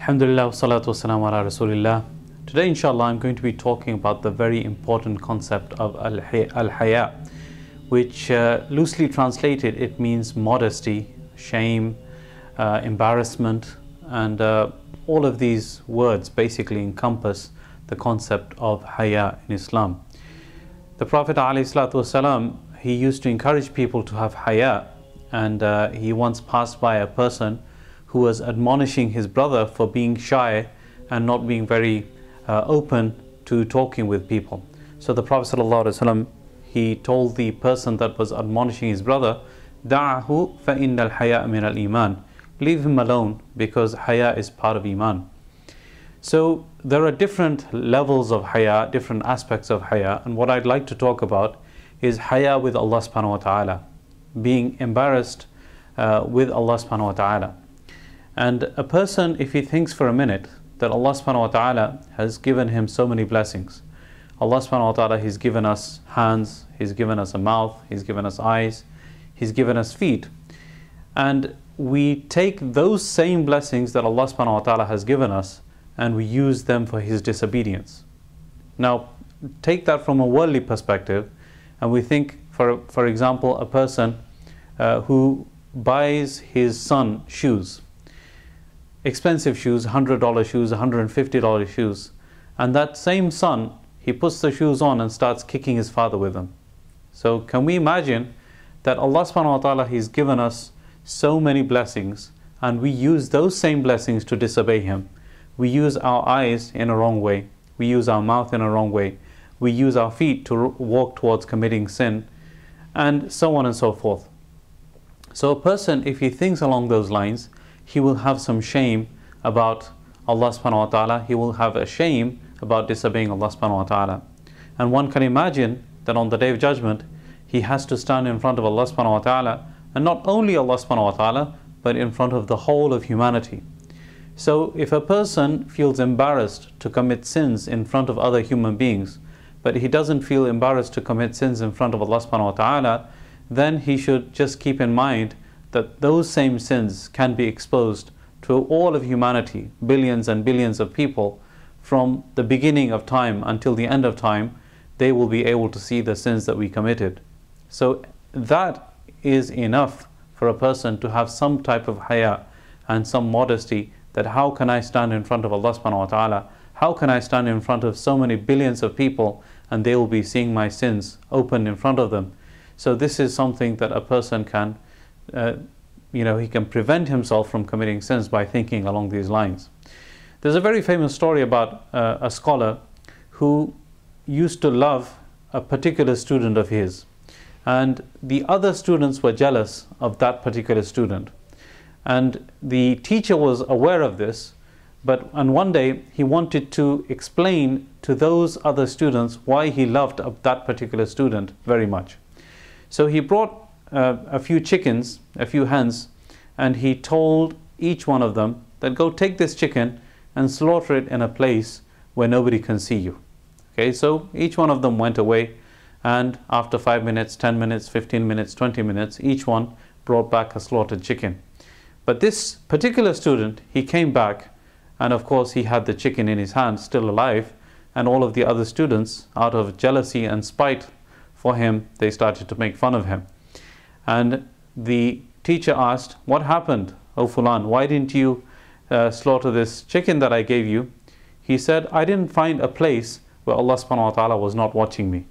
Alhamdulillah, wassalatu wassalamu ala rasulillah. Today inshallah I'm going to be talking about the very important concept of al-haya, which loosely translated it means modesty, shame, embarrassment, and all of these words basically encompass the concept of haya in Islam. The Prophet ﷺ, he used to encourage people to have haya, and he once passed by a person who was admonishing his brother for being shy and not being very open to talking with people. So the Prophet ﷺ, he told the person that was admonishing his brother, "Da'ahu fa innal haya min al-iman." Leave him alone, because haya is part of iman. So there are different levels of haya, different aspects of haya, and what I'd like to talk about is haya with Allah subhanahu wa ta'ala, being embarrassed with Allah subhanahu wa ta'ala. And a person, if he thinks for a minute that Allah subhanahu wa ta'ala has given him so many blessings, Allah subhanahu wa ta'ala, He's given us hands, He's given us a mouth, He's given us eyes, He's given us feet, and we take those same blessings that Allah subhanahu wa ta'ala has given us and we use them for His disobedience. Now take that from a worldly perspective, and we think, for example, a person who buys his son shoes, expensive shoes, $100 shoes, $150 shoes, and that same son, he puts the shoes on and starts kicking his father with them. So can we imagine that Allah subhanahu wa ta'ala, He's given us so many blessings, and we use those same blessings to disobey Him? We use our eyes in a wrong way, we use our mouth in a wrong way, we use our feet to walk towards committing sin, and so on and so forth. So a person, if he thinks along those lines, he will have some shame about Allah subhanahu wa ta'ala, he will have a shame about disobeying Allah subhanahu wa ta'ala. And one can imagine that on the Day of Judgment, he has to stand in front of Allah subhanahu wa ta'ala, and not only Allah subhanahu wa ta'ala, but in front of the whole of humanity. So if a person feels embarrassed to commit sins in front of other human beings, but he doesn't feel embarrassed to commit sins in front of Allah subhanahu wa ta'ala, then he should just keep in mind that those same sins can be exposed to all of humanity, billions and billions of people. From the beginning of time until the end of time, they will be able to see the sins that we committed. So that is enough for a person to have some type of haya and some modesty, that how can I stand in front of Allah subhanahu wa ta'ala, how can I stand in front of so many billions of people and they will be seeing my sins open in front of them. So this is something that a person can he can prevent himself from committing sins by thinking along these lines. There's a very famous story about a scholar who used to love a particular student of his, and the other students were jealous of that particular student, and the teacher was aware of this, and one day he wanted to explain to those other students why he loved that particular student very much. So he brought a few chickens, a few hens, and he told each one of them that go take this chicken and slaughter it in a place where nobody can see you. Okay, so each one of them went away, and after 5 minutes, 10 minutes, 15 minutes, 20 minutes, each one brought back a slaughtered chicken. But this particular student, he came back, and of course he had the chicken in his hand, still alive, and all of the other students, out of jealousy and spite for him, they started to make fun of him. And the teacher asked, "What happened, O Fulan? Why didn't you slaughter this chicken that I gave you?" He said, "I didn't find a place where Allah subhanahu wa ta'ala was not watching me."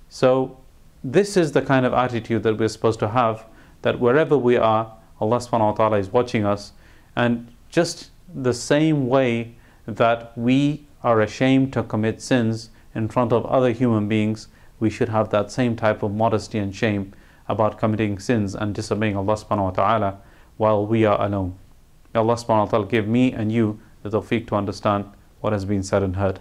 So this is the kind of attitude that we're supposed to have, that wherever we are, Allah subhanahu wa ta'ala is watching us. And just the same way that we are ashamed to commit sins in front of other human beings, we should have that same type of modesty and shame about committing sins and disobeying Allah subhanahu wa ta'ala while we are alone. May Allah subhanahu wa ta'ala give me and you the tawfiq to understand what has been said and heard.